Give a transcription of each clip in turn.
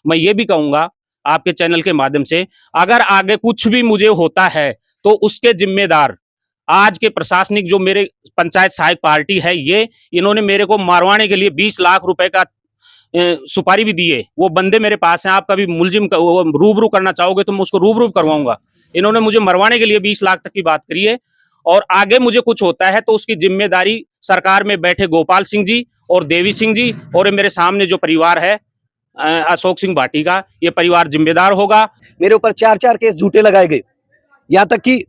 मैं ये भी कहूंगा आपके चैनल के माध्यम से, अगर आगे कुछ भी मुझे होता है तो उसके जिम्मेदार आज के प्रशासनिक जो मेरे पंचायत सहायक पार्टी है, ये इन्होंने मेरे को मारवाने के लिए 20 लाख रुपए का सुपारी भी दी है। वो बंदे मेरे पास हैं, आप कभी मुलजिम रूबरू करना चाहोगे तो मैं उसको रूबरू करवाऊंगा। इन्होंने मुझे मरवाने के लिए 20 लाख तक की बात करी है। और आगे मुझे कुछ होता है तो उसकी जिम्मेदारी सरकार में बैठे गोपाल सिंह जी और देवी सिंह जी और मेरे सामने जो परिवार है अशोक सिंह भाटी का, ये परिवार जिम्मेदार होगा। मेरे ऊपर 4 केस झूठे लगाए गए, यहाँ तक कि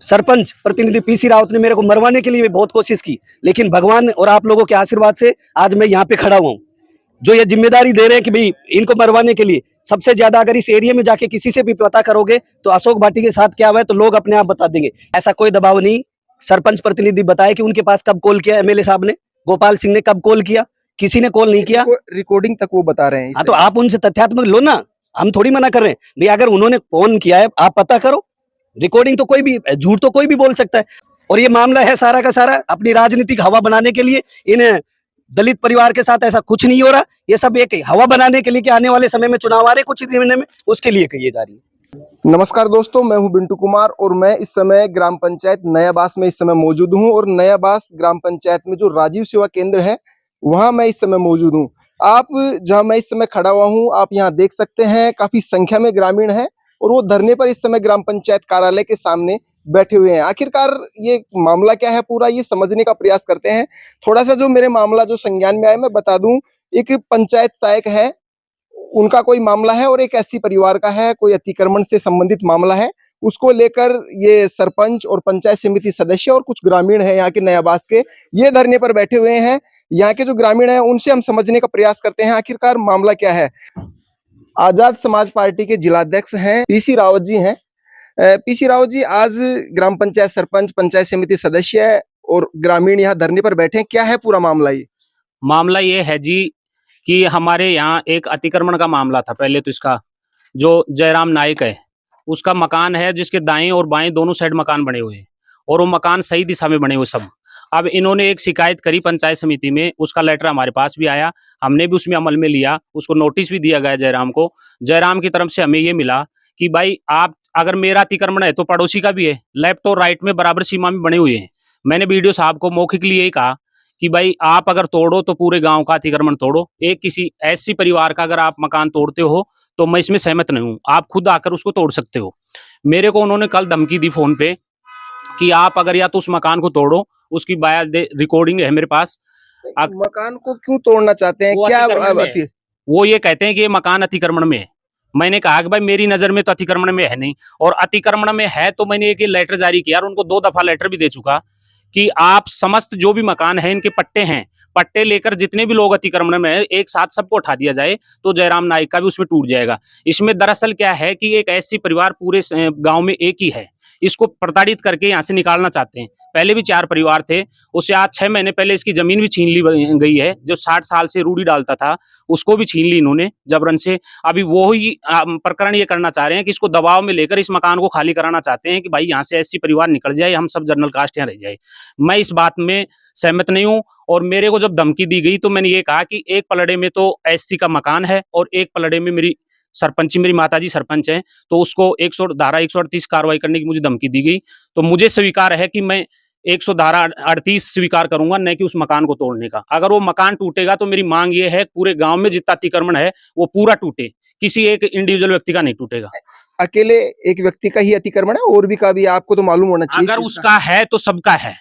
सरपंच प्रतिनिधि पीसी रावत ने मेरे को मरवाने के लिए भी बहुत कोशिश की, लेकिन भगवान और आप लोगों के आशीर्वाद से आज मैं यहाँ पे खड़ा हुआ हूँ। जो ये जिम्मेदारी दे रहे हैं कि भाई इनको मरवाने के लिए, सबसे ज्यादा अगर इस एरिया में जाके किसी से भी पता करोगे तो अशोक भाटी के साथ क्या हुआ है तो लोग अपने आप बता देंगे। ऐसा कोई दबाव नहीं। सरपंच प्रतिनिधि बताए कि उनके पास कब कॉल किया एमएलए साहब ने, गोपाल सिंह ने कब कॉल किया, किसी ने कॉल नहीं किया। रिकॉर्डिंग तक वो बता रहे हैं। हाँ, तो आप उनसे तथ्यात्मक लो ना, हम थोड़ी मना कर रहे हैं भाई। अगर उन्होंने फोन किया है आप पता करो। रिकॉर्डिंग तो कोई भी, झूठ तो कोई भी बोल सकता है। और ये मामला है सारा का सारा अपनी राजनीतिक हवा बनाने के लिए। इन दलित परिवार के साथ ऐसा कुछ नहीं हो रहा, ये सब एक हवा बनाने के लिए कि आने वाले समय में चुनाव आ रहे कुछ ही महीने में, उसके लिए कही जा रही है। नमस्कार दोस्तों, मैं हूं बिंटू कुमार और मैं इस समय ग्राम पंचायत नयाबास में इस समय मौजूद हूं। और नयाबास ग्राम पंचायत में जो राजीव सेवा केंद्र है वहां मैं इस समय मौजूद हूं। आप जहां मैं इस समय खड़ा हुआ हूं, आप यहां देख सकते हैं काफी संख्या में ग्रामीण है और वो धरने पर इस समय ग्राम पंचायत कार्यालय के सामने बैठे हुए हैं। आखिरकार ये मामला क्या है पूरा ये समझने का प्रयास करते हैं। थोड़ा सा जो मेरे मामला जो संज्ञान में आया मैं बता दूं, एक पंचायत सहायक है, उनका कोई मामला है और एक एससी परिवार का है, कोई अतिक्रमण से संबंधित मामला है। उसको लेकर ये सरपंच और पंचायत समिति सदस्य और कुछ ग्रामीण है यहाँ के नयाबास के, ये धरने पर बैठे हुए हैं। यहाँ के जो ग्रामीण हैं उनसे हम समझने का प्रयास करते हैं आखिरकार मामला क्या है। आजाद समाज पार्टी के जिलाध्यक्ष हैं पीसी रावत जी हैं। पीसी रावत जी, आज ग्राम पंचायत सरपंच, पंचायत समिति सदस्य और ग्रामीण यहाँ धरने पर बैठे हैं, क्या है पूरा मामला? ये मामला ये है जी कि हमारे यहाँ एक अतिक्रमण का मामला था। पहले तो इसका जो जयराम नायक है उसका मकान है, जिसके दाएं और बाएं दोनों साइड मकान बने हुए हैं और वो मकान सही दिशा में बने हुए सब। अब इन्होंने एक शिकायत करी पंचायत समिति में, उसका लेटर हमारे पास भी आया, हमने भी उसमें अमल में लिया, उसको नोटिस भी दिया गया जयराम को। जयराम की तरफ से हमें ये मिला कि भाई आप, अगर मेरा अतिक्रमण है तो पड़ोसी का भी है, लेफ्ट और राइट में बराबर सीमा में बने हुए हैं। मैंने बीडीओ साहब को मौखिक लिए ही कहा कि भाई आप अगर तोड़ो तो पूरे गांव का अतिक्रमण तोड़ो, एक किसी ऐसी परिवार का अगर आप मकान तोड़ते हो तो मैं इसमें सहमत नहीं हूं, आप खुद आकर उसको तोड़ सकते हो। मेरे को उन्होंने कल धमकी दी फोन पे कि आप अगर या तो उस मकान को तोड़ो, उसकी रिकॉर्डिंग है मेरे पास। मकान को क्यों तोड़ना चाहते हैं? क्या वो ये कहते हैं कि ये मकान अतिक्रमण में है। मैंने कहा कि भाई मेरी नजर में तो अतिक्रमण में है नहीं, और अतिक्रमण में है तो मैंने एक लेटर जारी किया और उनको 2 दफा लेटर भी दे चुका कि आप समस्त जो भी मकान है इनके पट्टे हैं, पट्टे लेकर जितने भी लोग अतिक्रमण में है एक साथ सबको उठा दिया जाए तो जयराम नायक का भी उसमें टूट जाएगा। इसमें दरअसल क्या है कि एक ऐसी परिवार पूरे गांव में एक ही है, इसको प्रताड़ित करके यहाँ से निकालना चाहते हैं। पहले भी 4 परिवार थे, उससे आज 6 महीने पहले इसकी जमीन भी छीन ली गई है। जो 60 साल से रूढ़ी डालता था उसको भी छीन ली इन्होंने जबरन से। अभी वो ही प्रकरण ये करना चाह रहे हैं कि इसको दबाव में लेकर इस मकान को खाली कराना चाहते हैं कि भाई यहाँ से ऐसी परिवार निकल जाए, हम सब जनरल कास्ट यहाँ रह जाए। मैं इस बात में सहमत नहीं हूँ। और मेरे को जब धमकी दी गई तो मैंने ये कहा कि एक पलड़े में तो एससी का मकान है और एक पलड़े में मेरी सरपंची, मेरी माताजी सरपंच हैं, तो उसको धारा 138 कार्रवाई करने की मुझे धमकी दी गई। तो मुझे स्वीकार है कि मैं 100 धारा 38 स्वीकार करूंगा, न कि उस मकान को तोड़ने का। अगर वो मकान टूटेगा तो मेरी मांग ये है पूरे गांव में जितना अतिक्रमण है वो पूरा टूटे, किसी एक इंडिविजुअल व्यक्ति का नहीं टूटेगा। अकेले एक व्यक्ति का ही अतिक्रमण है और भी का भी आपको तो मालूम होना चाहिए। अगर उसका है तो सबका है,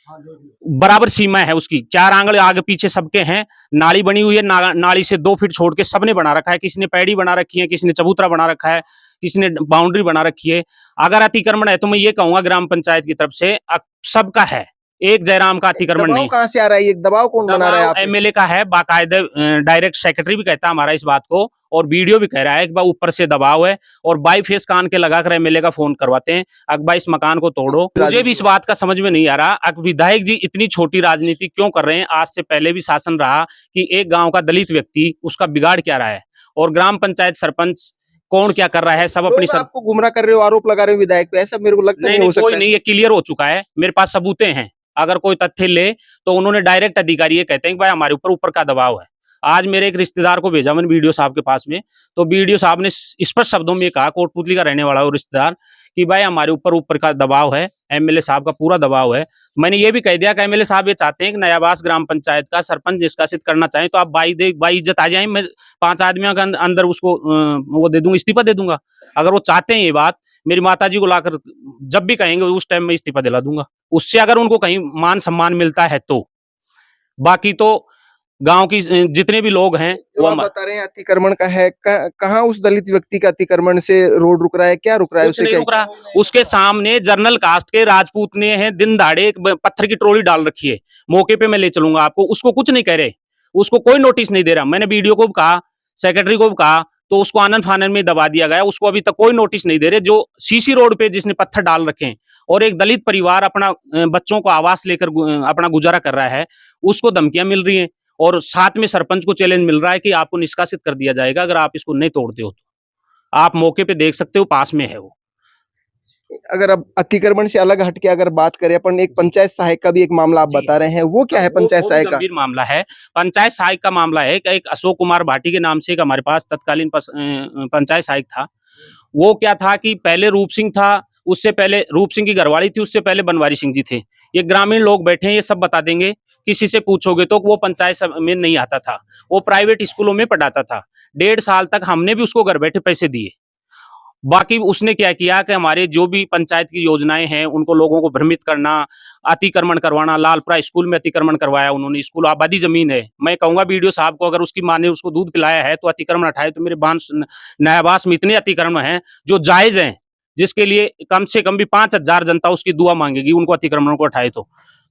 बराबर सीमा है उसकी, 4 आंगन आगे पीछे सबके हैं। नाली बनी हुई है, नाली से 2 फीट छोड़ के सबने बना रखा है। किसी ने पैड़ी बना रखी है, किसी ने चबूतरा बना रखा है, किसी ने बाउंड्री बना रखी है। अगर अतिक्रमण है तो मैं ये कहूंगा ग्राम पंचायत की तरफ से सबका है, एक जयराम का अतिक्रमण नहीं। कहां से आ रहा है ये दबाव? कौन बना रहा है? एमएलए का है, बाकायदे डायरेक्ट सेक्रेटरी भी कहता है हमारा इस बात को, और वीडियो भी कह रहा है कि भाई ऊपर से दबाव है, और बाई फेस कान के लगाकर एमएलए का फोन करवाते हैं अकबा इस मकान को तोड़ो। मुझे भी इस बात का समझ में नहीं आ रहा विधायक जी इतनी छोटी राजनीति क्यों कर रहे हैं। आज से पहले भी शासन रहा कि एक गांव का दलित व्यक्ति, उसका बिगाड़ क्या रहा है, और ग्राम पंचायत सरपंच कौन क्या कर रहा है, सब अपनी सब आपको गुमराह कर रहे हो, आरोप लगा रहे हो विधायक पे, ऐसा मेरे को लगता नहीं हो सकता। कोई नहीं, ये क्लियर हो चुका है, मेरे पास सबूतें हैं। अगर कोई तथ्य ले तो उन्होंने डायरेक्ट अधिकारी ये कहते हैं कि भाई हमारे ऊपर का दबाव है। आज मेरे एक रिश्तेदार को भेजा मैंने बीडीओ साहब के पास में, तो बीडीओ साहब ने स्पष्ट शब्दों में कहा, कोटपुतली का रहने वाला वो रिश्तेदार, कि भाई हमारे ऊपर का दबाव है, एमएलए साहब का पूरा दबाव है। मैंने ये भी कह दिया कि एमएलए साहब ये चाहते हैं कि नयाबास ग्राम पंचायत का सरपंच निष्कासित करना चाहें तो आप बाई इज्जत आ जाए, मैं 5 आदमियों के अंदर उसको वो दे दूंगा, इस्तीफा दे दूंगा। अगर वो चाहते हैं ये बात, मेरी माता जी को लाकर जब भी कहेंगे उस टाइम में इस्तीफा दिला दूंगा, उससे अगर उनको कहीं मान सम्मान मिलता है तो। बाकी तो गांव की जितने भी लोग हैं जो आप बता रहे हैं अतिक्रमण का है, कहाँ उस दलित व्यक्ति का अतिक्रमण से रोड रुक रहा है, क्या रुक रहा है? कुछ नहीं रुक रहा। उसके सामने जर्नल कास्ट के राजपूत ने हैं दिन दहाड़े एक पत्थर की ट्रॉली डाल रखी है, मौके पे मैं ले चलूंगा आपको, उसको कुछ नहीं कह रहे, उसको कोई नोटिस नहीं दे रहा। मैंने वीडियो को भी कहा, सेक्रेटरी को भी कहा, तो उसको आनंद फानन में दबा दिया गया, उसको अभी तक कोई नोटिस नहीं दे रहे। जो सीसी रोड पे जिसने पत्थर डाल रखे हैं और एक दलित परिवार अपना बच्चों को आवास लेकर अपना गुजारा कर रहा है, उसको धमकियां मिल रही हैं और साथ में सरपंच को चैलेंज मिल रहा है कि आपको निष्कासित कर दिया जाएगा अगर आप इसको नहीं तोड़ते हो। तो आप मौके पे देख सकते हो, पास में है वो। अगर अब अतिक्रमण से अलग हटके अगर बात करें अपन, एक पंचायत सहायक का भी एक मामला आप बता रहे हैं, वो क्या है पंचायत सहायक का? गंभीर मामला है। पंचायत सहायक का मामला है कि एक अशोक कुमार भाटी के नाम से एक हमारे पास तत्कालीन पंचायत सहायक था। वो क्या था कि पहले रूप सिंह था, उससे पहले रूप सिंह की घरवाली थी, उससे पहले बनवारी सिंह जी थे। ये ग्रामीण लोग बैठे हैं, ये सब बता देंगे, किसी से पूछोगे तो वो पंचायत में नहीं आता था, वो प्राइवेट स्कूलों में पढ़ाता था। 1.5 साल तक हमने भी उसको घर बैठे पैसे दिए। बाकी उसने क्या किया कि हमारे जो भी पंचायत की योजनाएं हैं उनको लोगों को भ्रमित करना, अतिक्रमण करवाना। लालपुरा स्कूल में अतिक्रमण करवाया उन्होंने, स्कूल आबादी जमीन है। मैं कहूंगा बीडीओ साहब को, अगर उसकी माँ ने उसको दूध पिलाया है तो अतिक्रमण हटाए। तो मेरे नयाबास में इतने अतिक्रमण हैं जो जायज हैं, जिसके लिए कम से कम भी 5,000 जनता उसकी दुआ मांगेगी, उनको अतिक्रमण को हटाए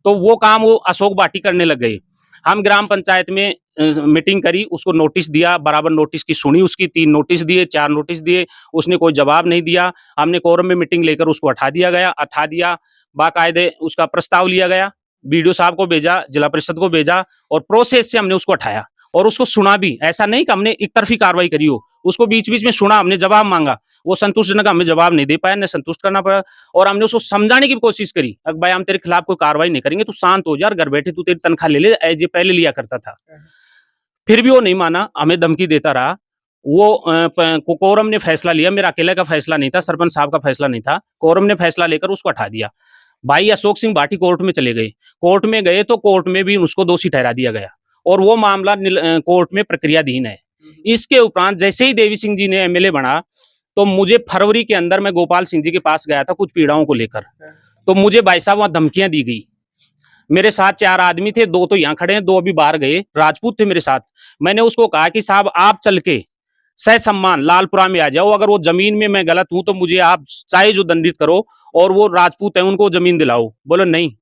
तो वो काम वो अशोक भाटी करने लग गए। हम ग्राम पंचायत में मीटिंग करी, उसको नोटिस दिया, बराबर नोटिस की सुनी, उसकी 3 नोटिस दिए, 4 नोटिस दिए, उसने कोई जवाब नहीं दिया। हमने कोरम में मीटिंग लेकर उसको हटा दिया। बाकायदे उसका प्रस्ताव लिया गया, बीडीओ साहब को भेजा, जिला परिषद को भेजा और प्रोसेस से हमने उसको हटाया और उसको सुना भी। ऐसा नहीं कि हमने एक तरफी कार्रवाई करी हो, उसको बीच बीच में सुना, हमने जवाब मांगा, वो संतुष्टजनक हमें जवाब नहीं दे पाया, ने संतुष्ट करना पड़ा और हमने उसको समझाने की कोशिश करी, अगर भाई हम तेरे खिलाफ कोई कार्रवाई नहीं करेंगे, तू शांत हो जा, घर बैठे तू तेरी तनख्वाह ले ले, एज ये पहले लिया करता था। फिर भी वो नहीं माना, हमें धमकी देता रहा। वो कोरम ने फैसला लिया, मेरा अकेले का फैसला नहीं था, सरपंच साहब का फैसला नहीं था, कोरम ने फैसला लेकर उसको हटा दिया। भाई अशोक सिंह भाटी कोर्ट में चले गए, कोर्ट में गए तो कोर्ट में भी उसको दोषी ठहरा दिया गया और वो मामला कोर्ट में प्रक्रियाधीन है। इसके उपरांत जैसे ही देवी सिंह जी ने एमएलए बना, तो मुझे फरवरी के अंदर मैं गोपाल सिंह जी के पास गया था कुछ पीड़ाओं को लेकर, तो मुझे भाई साहब वहां धमकियां दी गई। मेरे साथ 4 आदमी थे, 2 तो यहाँ खड़े हैं, 2 अभी बाहर गए, राजपूत थे मेरे साथ। मैंने उसको कहा कि साहब आप चल के सह सम्मान लालपुरा में आ जाओ, अगर वो जमीन में मैं गलत हूं तो मुझे आप चाहे जो दंडित करो, और वो राजपूत है उनको जमीन दिलाओ। बोलो नहीं,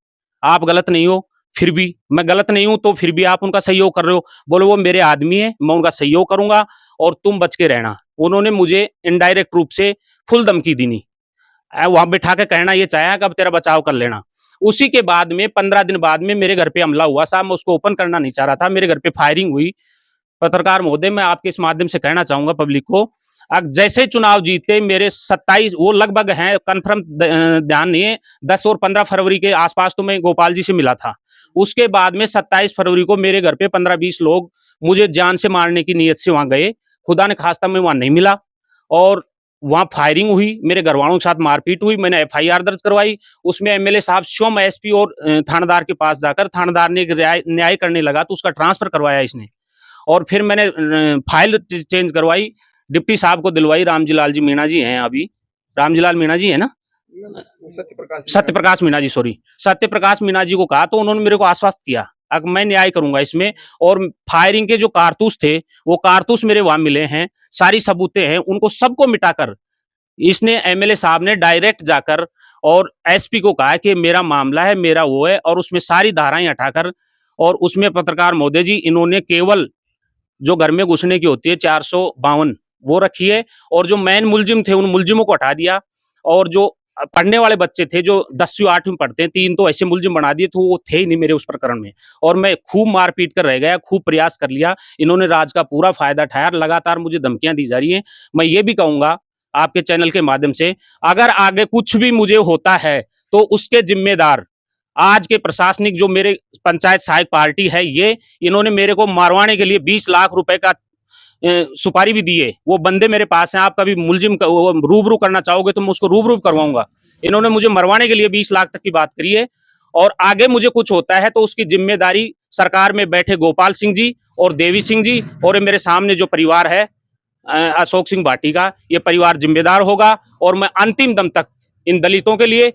आप गलत नहीं हो, फिर भी मैं गलत नहीं हूं तो फिर भी आप उनका सहयोग कर रहे हो। बोलो वो मेरे आदमी है, मैं उनका सहयोग करूंगा और तुम बच के रहना। उन्होंने मुझे इनडायरेक्ट रूप से फुल धमकी दी, वहां बिठा के कहना ये चाहे कि अब तेरा बचाव कर लेना। उसी के बाद में 15 दिन बाद में मेरे घर पे हमला हुआ। साहब मैं उसको ओपन करना नहीं चाह रहा था, मेरे घर पे फायरिंग हुई। पत्रकार महोदय, मैं आपके इस माध्यम से कहना चाहूंगा पब्लिक को, जैसे चुनाव जीते मेरे 27 वो लगभग हैं, कंफर्म ध्यान नहीं है, 10 और 15 फरवरी के आसपास तो मैं गोपाल जी से मिला था। उसके बाद में 27 फरवरी को मेरे घर पे 15-20 लोग मुझे जान से मारने की नीयत से वहां गए। खुदा ने खास्ता मैं वहां नहीं मिला और वहां फायरिंग हुई, मेरे घर वालों के साथ मारपीट हुई। मैंने एफआईआर दर्ज करवाई, उसमें एमएलए साहब स्वयं एसपी और थानेदार के पास जाकर, थानेदार ने न्याय करने लगा तो उसका ट्रांसफर करवाया इसने, और फिर मैंने फाइल चेंज करवाई, डिप्टी साहब को दिलवाई। रामजीलाल जी मीणा जी हैं, अभी रामजीलाल मीणा जी है ना, सत्यप्रकाश मीणा जी, सॉरी, सत्यप्रकाश मीणा जी को कहा तो उन्होंने मेरे को आश्वस्त किया अब मैं न्याय करूंगा इसमें। और फायरिंग के जो कारतूस थे वो कारतूस मेरे वहां मिले हैं, सारी सबूतें हैं, उनको सबको मिटाकर इसने एमएलए साहब ने डायरेक्ट जाकर और एसपी को कहा कि मेरा मामला है, मेरा वो है, और उसमें सारी धाराएं हटाकर, और उसमें पत्रकार महोदय जी इन्होंने केवल जो घर में घुसने की होती है 452 वो रखी है, और जो मेन मुलजिम थे उन मुलजिमों को हटा दिया, और जो पढ़ने वाले बच्चे थे जो 10वीं 8वीं पढ़ते हैं 3 तो ऐसे मुलजिम बना दिए, तो वो थे ही नहीं मेरे उस प्रकरण में। और मैं खूब मार पीट कर रह गया, खूब प्रयास कर लिया, इन्होंने राज का पूरा फायदा उठाया, लगातार मुझे धमकियां दी जा रही हैं। मैं ये भी कहूंगा आपके चैनल के माध्यम से, अगर आगे कुछ भी मुझे होता है तो उसके जिम्मेदार आज के प्रशासनिक जो मेरे पंचायत सहायक पार्टी है, ये इन्होंने मेरे को मारवाने के लिए 20 लाख रुपए का सुपारी भी दी है। वो बंदे मेरे पास हैं, आप कभी मुलजिम वो रूबरू करना चाहोगे तो मैं उसको रूबरू करवाऊंगा। इन्होंने मुझे मरवाने के लिए 20 लाख तक की बात करी है, और आगे मुझे कुछ होता है तो उसकी जिम्मेदारी सरकार में बैठे गोपाल सिंह जी और देवी सिंह जी और मेरे सामने जो परिवार है अशोक सिंह भाटी का, ये परिवार जिम्मेदार होगा। और मैं अंतिम दम तक इन दलितों के लिए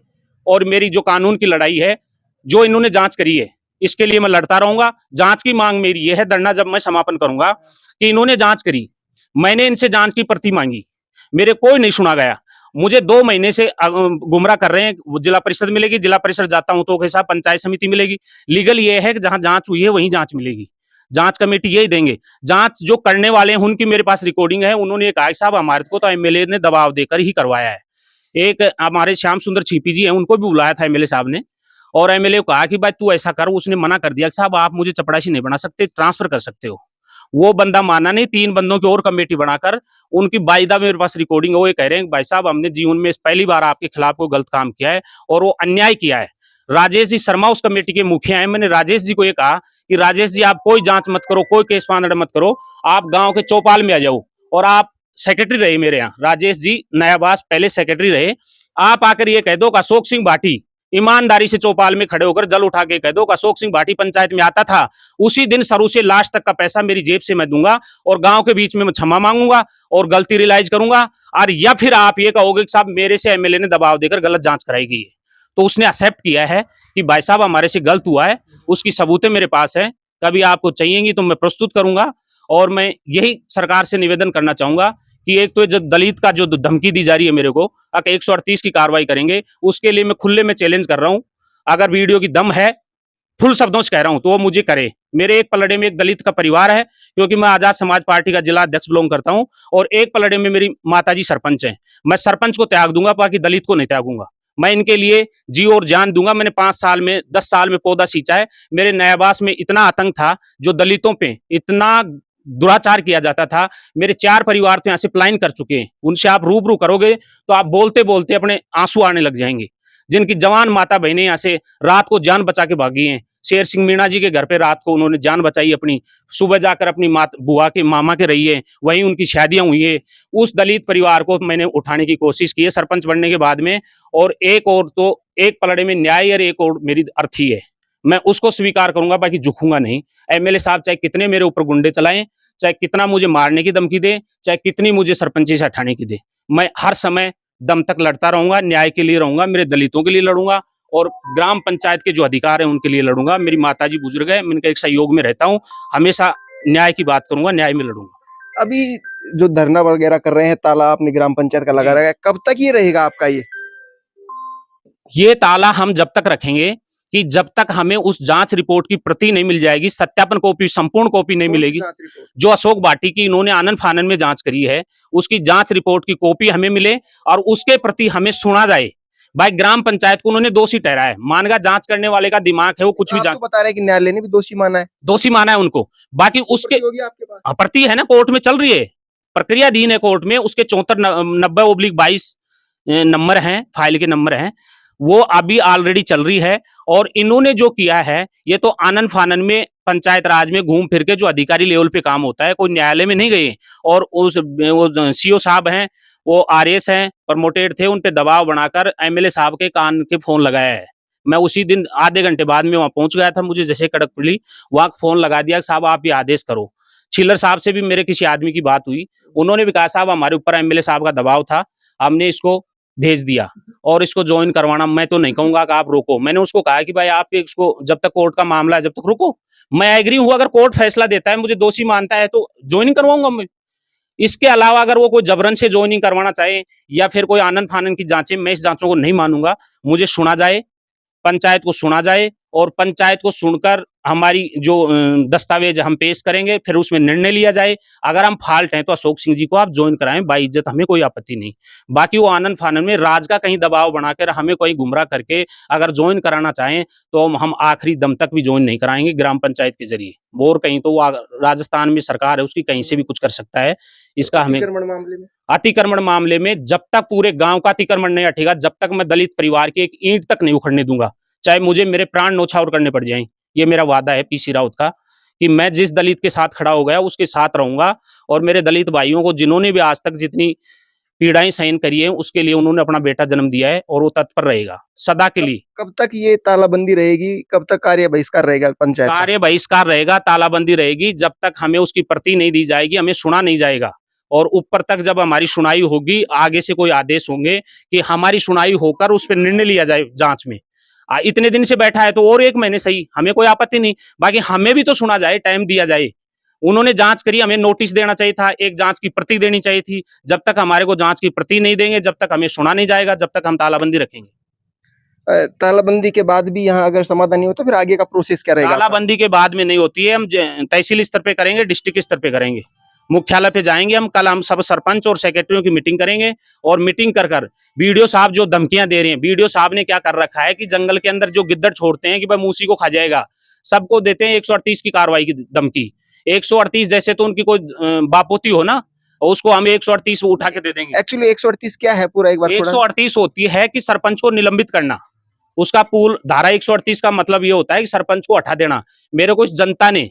और मेरी जो कानून की लड़ाई है, जो इन्होंने जांच करी है, इसके लिए मैं लड़ता रहूंगा। जांच की मांग मेरी यह है, धरना जब मैं समापन करूंगा, कि इन्होंने जांच करी, मैंने इनसे जांच की प्रति मांगी, मेरे कोई नहीं सुना गया। मुझे 2 महीने से गुमराह कर रहे हैं। जिला परिषद मिलेगी, जिला परिषद जाता हूं तो कैसा पंचायत समिति मिलेगी। लीगल ये है कि जहां जांच हुई है वहीं जांच मिलेगी, जांच कमेटी यही देंगे। जांच जो करने वाले हैं उनकी मेरे पास रिकॉर्डिंग है। उन्होंने ये कहा साहब हमारे को तो एमएलए ने दबाव देकर ही करवाया है। एक हमारे श्याम सुंदर छिपी जी हैं, उनको भी बुलाया था एमएलए साहब ने, और एमएलए को कहा कि भाई तू ऐसा कर, उसने मना कर दिया कि साहब आप मुझे चपरासी नहीं बना सकते, ट्रांसफर कर सकते हो। वो बंदा माना नहीं, 3 बंदों की और कमेटी बनाकर उनकी बायदा मेरे पास रिकॉर्डिंग है। वो ये कह रहे हैं भाई साहब हमने जीवन में पहली बार आपके खिलाफ कोई गलत काम किया है और वो अन्याय किया है। राजेश जी शर्मा उस कमेटी के मुखिया हैं। मैंने राजेश जी को ये कहा कि राजेश जी आप कोई जांच मत करो, कोई केस फांड मत करो, आप गांव के चौपाल में आ जाओ। और आप सेक्रेटरी रहे मेरे यहाँ, राजेश जी नयाबास पहले सेक्रेटरी रहे। आप आकर ये कह दो कि अशोक सिंह भाटी ईमानदारी से चौपाल में खड़े होकर जल उठा के कह दो कि अशोक सिंह भाटी पंचायत में आता था, उसी दिन शुरू से लास्ट तक का पैसा मेरी जेब से मैं दूंगा और गांव के बीच में मैं क्षमा मांगूंगा और गलती रियलाइज करूंगा। और या फिर आप ये कहोगे कि साहब मेरे से एमएलए ने दबाव देकर गलत जांच कराई गई है। तो उसने एक्सेप्ट किया है कि भाई साहब हमारे से गलत हुआ है, उसकी सबूतें मेरे पास है। कभी आपको चाहिएगी तो मैं प्रस्तुत करूंगा। और मैं यही सरकार से निवेदन करना चाहूंगा कि एक तो जो दलित का जो धमकी दी जा रही है मेरे को, अगर 138 की कार्रवाई करेंगे, उसके लिए मैं खुले में चैलेंज कर रहा हूं। अगर वीडियो की दम है, फुल शब्दों से कह रहा हूं, तो वो मुझे करे। मेरे एक पलड़े में एक दलित का परिवार है, क्योंकि मैं आजाद समाज पार्टी का जिला अध्यक्ष बिलोंग करता हूं, और एक पलड़े में मेरी माताजी सरपंच है। मैं सरपंच को त्याग दूंगा, बाकी दलित को नहीं त्यागूंगा। मैं इनके लिए जी और जान दूंगा। मैंने 5 साल में 10 साल में पौधा सींचा है। मेरे नयाबास में इतना आतंक था, जो दलितों पे इतना दुराचार किया जाता था। मेरे 4 परिवार तो यहाँ से पलायन कर चुके हैं। उनसे आप रूबरू करोगे तो आप बोलते बोलते अपने आंसू आने लग जाएंगे। जिनकी जवान माता बहनें यहाँ से रात को जान बचा के भागी हैं। शेर सिंह मीणा जी के घर पे रात को उन्होंने जान बचाई अपनी, सुबह जाकर अपनी बुआ के मामा के रही है, वहीं उनकी शादियां हुई है। उस दलित परिवार को मैंने उठाने की कोशिश की है सरपंच बनने के बाद में। और एक और तो एक पलड़े में न्याय और एक और मेरी अर्थी है, मैं उसको स्वीकार करूंगा, बाकी झुकूंगा नहीं। एमएलए साहब चाहे कितने मेरे ऊपर गुंडे चलाएं, चाहे कितना मुझे मारने की धमकी दे, चाहे कितनी मुझे सरपंची से हटाने की दे, मैं हर समय दम तक लड़ता रहूंगा, न्याय के लिए रहूंगा, मेरे दलितों के लिए लड़ूंगा और ग्राम पंचायत के जो अधिकार है उनके लिए लड़ूंगा। मेरी माताजी बुजुर्ग है, मैं इनका एक सहयोग में रहता हूँ, हमेशा न्याय की बात करूंगा, न्याय में लड़ूंगा। अभी जो धरना वगैरह कर रहे हैं, ताला अपनी ग्राम पंचायत का लगा रहा है, कब तक ये रहेगा आपका? ये ताला हम जब तक रखेंगे कि जब तक हमें उस जांच रिपोर्ट की प्रति नहीं मिल जाएगी, सत्यापन कॉपी, संपूर्ण कॉपी नहीं मिलेगी। जो अशोक भाटी की इन्होंने आनन फानन में जांच करी है, उसकी जांच रिपोर्ट की कॉपी हमें मिले और उसके प्रति हमें सुना जाए। भाई ग्राम पंचायत को उन्होंने दोषी ठहराया है, मानगा जांच करने वाले का दिमाग है वो कुछ भी आप तो बता रहे हैं कि न्यायालय ने भी दोषी माना है। दोषी माना है उनको, बाकी उसके होगी आपके पास प्रति है ना, कोर्ट में चल रही है, प्रक्रियाधीन है कोर्ट में। उसके 74/90/22 नंबर हैं, फाइल के नंबर हैं, वो अभी ऑलरेडी चल रही है। और इन्होंने जो किया है, ये तो आनन फानन में पंचायत राज में घूम फिर के जो अधिकारी लेवल पे काम होता है, कोई न्यायालय में नहीं गए। और उस वो सीओ साहब हैं, वो आरएस हैं, प्रमोटेड थे, उन पे दबाव बनाकर एमएलए साहब के कान के फोन लगाया है। मैं उसी दिन आधे घंटे बाद में वहां पहुंच गया था, मुझे जैसे कड़क पड़ी वहां फोन लगा दिया, साहब आप ये आदेश करो। छिल्लर साहब से भी मेरे किसी आदमी की बात हुई, उन्होंने भी कहा साहब हमारे ऊपर एमएलए साहब का दबाव था, हमने इसको भेज दिया और इसको ज्वाइन करवाना। मैं तो नहीं कहूंगा कि आप रोको, मैंने उसको कहा कि भाई आप इसको जब तक कोर्ट का मामला है जब तक रुको, मैं एग्री हूं, अगर कोर्ट फैसला देता है मुझे दोषी मानता है तो ज्वाइनिंग करवाऊंगा मैं। इसके अलावा अगर वो कोई जबरन से ज्वाइनिंग करवाना चाहे या फिर कोई आनन फानन की जांचें, मैं इस जांचों को नहीं मानूंगा। मुझे सुना जाए, पंचायत को सुना जाए और पंचायत को सुनकर हमारी जो दस्तावेज हम पेश करेंगे, फिर उसमें निर्णय लिया जाए। अगर हम फाल्ट हैं तो अशोक सिंह जी को आप ज्वाइन कराएं, बाई इज्जत, हमें कोई आपत्ति नहीं। बाकी वो आनंद फानन में राज का कहीं दबाव बनाकर हमें कोई गुमराह करके अगर ज्वाइन कराना चाहें तो हम आखिरी दम तक भी ज्वाइन नहीं कराएंगे ग्राम पंचायत के जरिए। और कहीं तो वो राजस्थान में सरकार है, उसकी कहीं से भी कुछ कर सकता है। इसका हमें अतिक्रमण मामले में जब तक पूरे गांव का अतिक्रमण नहीं हटेगा, जब तक मैं दलित परिवार की एक ईंट तक नहीं उखड़ने दूंगा। चाहे मुझे मेरे प्राण न्यौछावर करने पड़ जाएं। ये मेरा वादा है पीसी राउत का कि मैं जिस दलित के साथ खड़ा हो गया उसके साथ रहूंगा, और मेरे दलित भाइयों को जिन्होंने भी आज तक जितनी पीड़ाएं सहन करी है उसके लिए उन्होंने अपना बेटा जन्म दिया है, और वो तत्पर रहेगा सदा के लिए। कब तक ये तालाबंदी रहेगी, कब तक कार्य बहिष्कार रहेगा पंचायत का? कार्य बहिष्कार रहेगा, तालाबंदी रहेगी, जब तक हमें उसकी प्रति नहीं दी जाएगी, हमें सुना नहीं जाएगा। और ऊपर तक जब हमारी सुनाई होगी, आगे से कोई आदेश होंगे कि हमारी सुनाई होकर उस पर निर्णय लिया जाए जांच में। इतने दिन से बैठा है तो और 1 महीने सही, हमें कोई आपत्ति नहीं, बाकी हमें भी तो सुना जाए, टाइम दिया जाए। उन्होंने जांच करी, हमें नोटिस देना चाहिए था, एक जांच की प्रति देनी चाहिए थी। जब तक हमारे को जांच की प्रति नहीं देंगे, जब तक हमें सुना नहीं जाएगा, जब तक हम तालाबंदी रखेंगे। तालाबंदी के बाद भी यहाँ अगर समाधान नहीं होता फिर आगे का प्रोसेस क्या रहेगा? तालाबंदी के बाद में नहीं होती है, हम तहसील स्तर पे करेंगे, डिस्ट्रिक्ट स्तर पे करेंगे, मुख्यालय पे जाएंगे हम। कल हम सब सरपंच और सेक्रेटरियों की मीटिंग करेंगे, और मीटिंग कर बीडीओ साहब जो धमकियां दे रहे हैं, बीडीओ साहब ने क्या कर रखा है कि जंगल के अंदर जो गिद्दड़ छोड़ते हैं कि भाई मूसी को खा जाएगा, सबको देते हैं 138 की कार्रवाई की धमकी। 138 जैसे तो उनकी कोई बापोती हो ना, और उसको हम 138 उठा के दे देंगे। एक्चुअली 138 क्या है पूरा एक बार थोड़ा? 138 होती है कि सरपंच को निलंबित करना, उसका पूल धारा 138 का मतलब ये होता है कि सरपंच को हटा देना। मेरे को इस जनता ने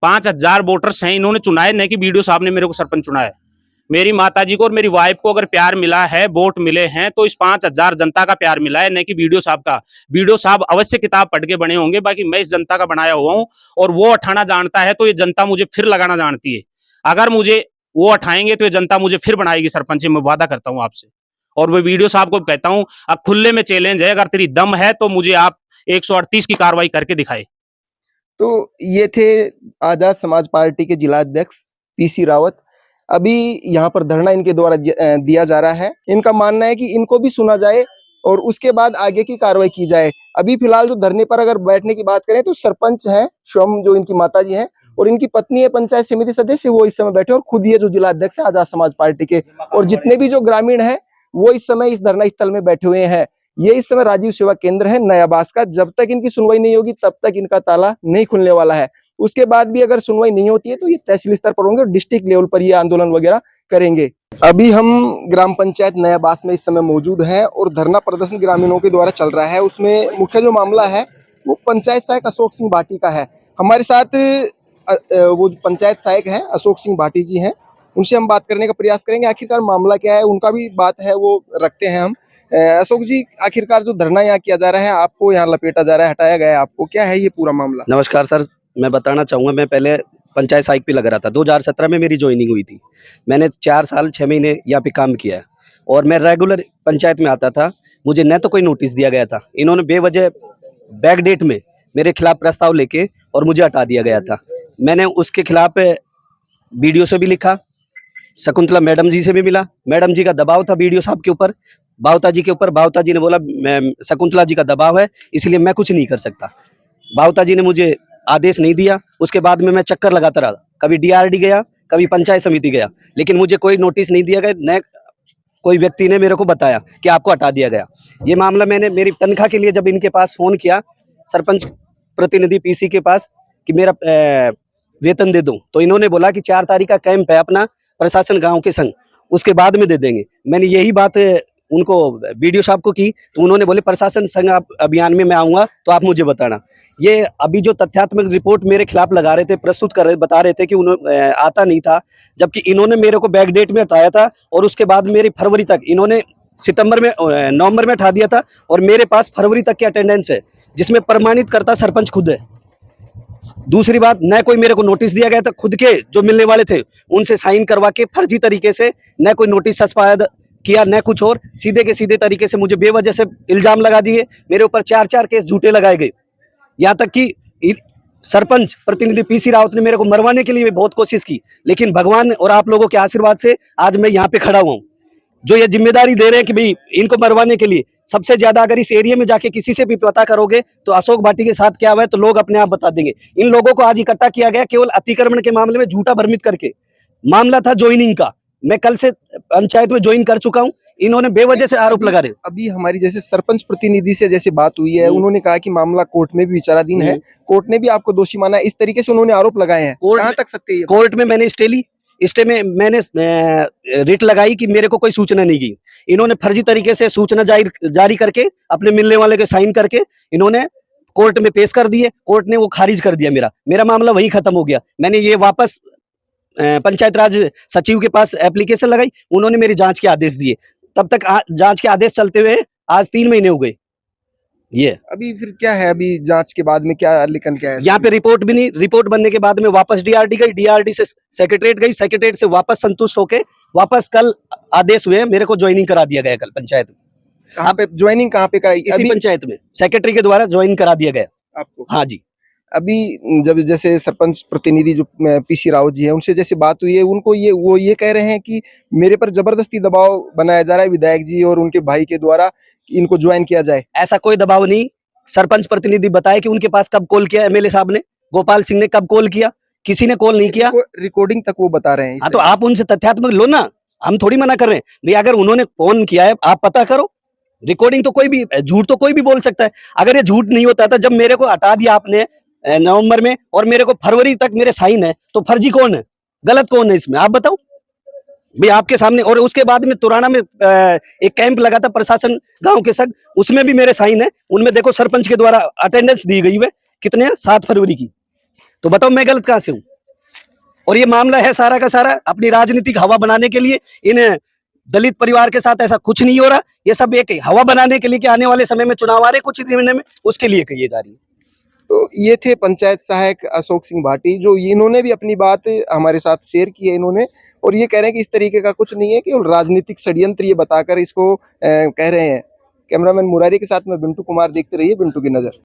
5000 वोटर्स हैं, इन्होंने चुना है, नहीं कि बीडीओ साहब ने मेरे को सरपंच चुना है। मेरी माताजी को और मेरी वाइफ को अगर प्यार मिला है, वोट मिले हैं, तो इस 5000 जनता का प्यार मिला है, नहीं कि बीडीओ साहब का। बीडीओ साहब अवश्य किताब पढ़ के बने होंगे, बाकी मैं इस जनता का बनाया हुआ हूं, और वो हटाना जानता है तो ये जनता मुझे फिर लगाना जानती है। अगर मुझे वो हटाएंगे तो ये जनता मुझे फिर बनाएगी सरपंच, मैं वादा करता हूं आपसे। और वो वीडियो साहब को कहता हूं, अब खुले में चैलेंज है, अगर तेरी दम है तो मुझे आप 138 की कार्रवाई करके दिखाए। तो ये थे आजाद समाज पार्टी के जिला अध्यक्ष पीसी रावत। अभी यहाँ पर धरना इनके द्वारा दिया जा रहा है। इनका मानना है कि इनको भी सुना जाए और उसके बाद आगे की कार्रवाई की जाए। अभी फिलहाल जो धरने पर अगर बैठने की बात करें तो सरपंच हैं स्वयं, जो इनकी माताजी हैं, और इनकी पत्नी है पंचायत समिति सदस्य, वो इस समय बैठे, और खुद ये जो जिला अध्यक्ष है आजाद समाज पार्टी के, और जितने भी जो ग्रामीण हैं वो इस समय इस धरना स्थल में बैठे हुए हैं। ये इस समय राजीव सेवा केंद्र है नयाबास का। जब तक इनकी सुनवाई नहीं होगी तब तक इनका ताला नहीं खुलने वाला है। उसके बाद भी अगर सुनवाई नहीं होती है तो ये तहसील स्तर पर होंगे और डिस्ट्रिक्ट लेवल पर ये आंदोलन वगैरह करेंगे। अभी हम ग्राम पंचायत नयाबास में इस समय मौजूद हैं और धरना प्रदर्शन ग्रामीणों के द्वारा चल रहा है। उसमें मुख्य जो मामला है वो पंचायत सहायक अशोक सिंह भाटी का है। हमारे साथ वो पंचायत सहायक हैं अशोक सिंह भाटी जी हैं, उनसे हम बात करने का प्रयास करेंगे। आखिरकार मामला क्या है, उनका भी बात है वो रखते हैं हम। अशोक जी, आखिरकार जो धरना यहाँ किया जा रहा है, आपको यहाँ लपेटा जा रहा है, हटाया गया है आपको, क्या है ये पूरा मामला? नमस्कार सर, मैं बताना चाहूँगा, मैं पहले पंचायत सहायक पे लग रहा था। 2017 में मेरी ज्वाइनिंग हुई थी। मैंने 4 साल 6 महीने यहाँ पे काम किया है और मैं रेगुलर पंचायत में आता था। मुझे न तो कोई नोटिस दिया गया था, इन्होंने बेवजह बैक डेट में मेरे खिलाफ प्रस्ताव लेके और मुझे हटा दिया गया था। मैंने उसके खिलाफ बीडीओ से भी लिखा, शकुंतला मैडम जी से भी मिला। मैडम जी का दबाव था बीडीओ साहब के ऊपर, बावता जी के ऊपर। बावता जी ने बोला शकुंतला जी का दबाव है इसलिए मैं कुछ नहीं कर सकता। बावता जी ने मुझे आदेश नहीं दिया। उसके बाद में मैं चक्कर लगाता रहा, कभी डीआरडी गया, कभी पंचायत समिति गया, लेकिन मुझे कोई नोटिस नहीं दिया गया, न कोई व्यक्ति ने मेरे को बताया कि आपको हटा दिया गया। ये मामला मैंने मेरी तनख्वाह के लिए जब इनके पास फोन किया, सरपंच प्रतिनिधि पीसी के पास, कि मेरा वेतन दे दूं, तो इन्होंने बोला कि 4 तारीख का कैंप है अपना प्रशासन गांव के संग, उसके बाद में दे देंगे। मैंने यही बात उनको बीडीओ साहब को की, तो उन्होंने बोले प्रशासन संघ अभियान में मैं आऊंगा तो आप मुझे बताना। ये अभी जो तथ्यात्मक रिपोर्ट मेरे खिलाफ लगा रहे थे, प्रस्तुत कर रहे, बता रहे थे कि उन्होंने आता नहीं था, जबकि इन्होंने मेरे को बैक डेट में हटाया था और उसके बाद मेरी फरवरी तक, इन्होंने नवंबर में हटा दिया था और मेरे पास फरवरी तक की अटेंडेंस है, जिसमें प्रमाणित करता सरपंच खुद है। दूसरी बात, न कोई मेरे को नोटिस दिया गया था, खुद के जो मिलने वाले थे उनसे साइन करवा के फर्जी तरीके से, न कोई नोटिस सस्पेंड किया, न कुछ और, सीधे के सीधे तरीके से मुझे बेवजह से इल्जाम लगा दिए। मेरे ऊपर 4 केस झूठे लगाए गए। यहाँ तक कि सरपंच प्रतिनिधि पीसी रावत ने मेरे को मरवाने के लिए बहुत कोशिश की, लेकिन भगवान और आप लोगों के आशीर्वाद से आज मैं यहाँ पे खड़ा हुआ हूँ। जो ये जिम्मेदारी दे रहे हैं कि भाई इनको मरवाने के लिए, सबसे ज्यादा अगर इस एरिया में जाके किसी से भी पता करोगे तो अशोक भाटी के साथ क्या हुआ है तो लोग अपने आप बता देंगे। इन लोगों को आज इकट्ठा किया गया केवल अतिक्रमण के मामले में झूठा भ्रमित करके। मामला था ज्वाइनिंग का, मैं कल से पंचायत में ज्वाइन कर चुका हूँ, इन्होंने बेवजह से आरोप लगा रहे। अभी हमारी जैसे सरपंच प्रतिनिधि से जैसे बात हुई है, उन्होंने कहा कि मामला कोर्ट में भी विचाराधीन है, कोर्ट ने भी आपको दोषी माना है, इस तरीके से उन्होंने आरोप लगाए हैं। कहाँ तक सत्य है? कोर्ट में मैंने स्टे ली, स्टे में मैंने रिट लगाई कि मेरे को कोई सूचना नहीं गई। इन्होंने फर्जी तरीके से सूचना जारी करके अपने मिलने वाले के साइन करके इन्होंने कोर्ट में पेश कर दिए। कोर्ट ने वो खारिज कर दिया, मेरा मामला वहीं खत्म हो गया। मैंने ये वापस पंचायत राज सचिव के पास एप्लीकेशन लगाई, उन्होंने मेरी जांच के आदेश दिए। तब तक जांच के आदेश चलते हुए आज 3 महीने हो गए। ये अभी फिर क्या है, अभी जांच के बाद में क्या निकल के आया? यहाँ पे रिपोर्ट भी नहीं, रिपोर्ट बनने के बाद में वापस डीआरडी गई, डीआरडी से सेक्रेटरीट गई, सेक्रेटरीट से वापस संतुष्ट होके वापस कल आदेश हुए, मेरे को ज्वाइनिंग करा दिया गया कल पंचायत में। कहाँ पे ज्वाइनिंग कहाँ पे कराई? इसी अभी पंचायत में सेक्रेटरी के द्वारा ज्वाइन करा दिया गया। आपको? हाँ जी। अभी जब जैसे सरपंच प्रतिनिधि जो पीसी राव जी है, उनसे जैसे बात हुई है, उनको वो ये कह रहे हैं कि मेरे पर जबरदस्ती दबाव बनाया जा रहा है विधायक जी और उनके भाई के द्वारा कि इनको ज्वाइन किया जाए। ऐसा कोई दबाव नहीं। सरपंच प्रतिनिधि बताए कि उनके पास कब कॉल किया एमएलए साहब ने, गोपाल सिंह ने कब कॉल किया, किसी ने कॉल नहीं किया। रिकॉर्डिंग तक वो बता रहे हैं। हाँ तो आप उनसे तथ्यात्मक लो ना, हम थोड़ी मना कर रहे हैं भैया। अगर उन्होंने फोन किया है आप पता करो। रिकॉर्डिंग तो कोई भी, झूठ तो कोई भी बोल सकता है। अगर ये झूठ नहीं होता था, जब मेरे को हटा दिया आपने नवंबर में और मेरे को फरवरी तक मेरे साइन है, तो फर्जी कौन है, गलत कौन है इसमें, आप बताओ भाई आपके सामने। और उसके बाद में तुराना में एक कैंप लगा था प्रशासन गांव के संग, उसमें भी मेरे साइन है। उनमें देखो सरपंच के द्वारा अटेंडेंस दी गई है, कितने 7 फरवरी की। तो बताओ मैं गलत कहां से हूं? और ये मामला है सारा का सारा अपनी राजनीतिक हवा बनाने के लिए। इन दलित परिवार के साथ ऐसा कुछ नहीं हो रहा, ये सब एक हवा बनाने के लिए कि आने वाले समय में चुनाव आ रहे कुछ ही महीने में, उसके लिए कही जा रही है। तो ये थे पंचायत सहायक अशोक सिंह भाटी, जो इन्होंने भी अपनी बात हमारे साथ शेयर की है इन्होंने, और ये कह रहे हैं कि इस तरीके का कुछ नहीं है, केवल राजनीतिक षड्यंत्र ये बताकर इसको कह रहे हैं। कैमरामैन मुरारी के साथ में बिंटू कुमार, देखते रहिए बिंटू की नजर।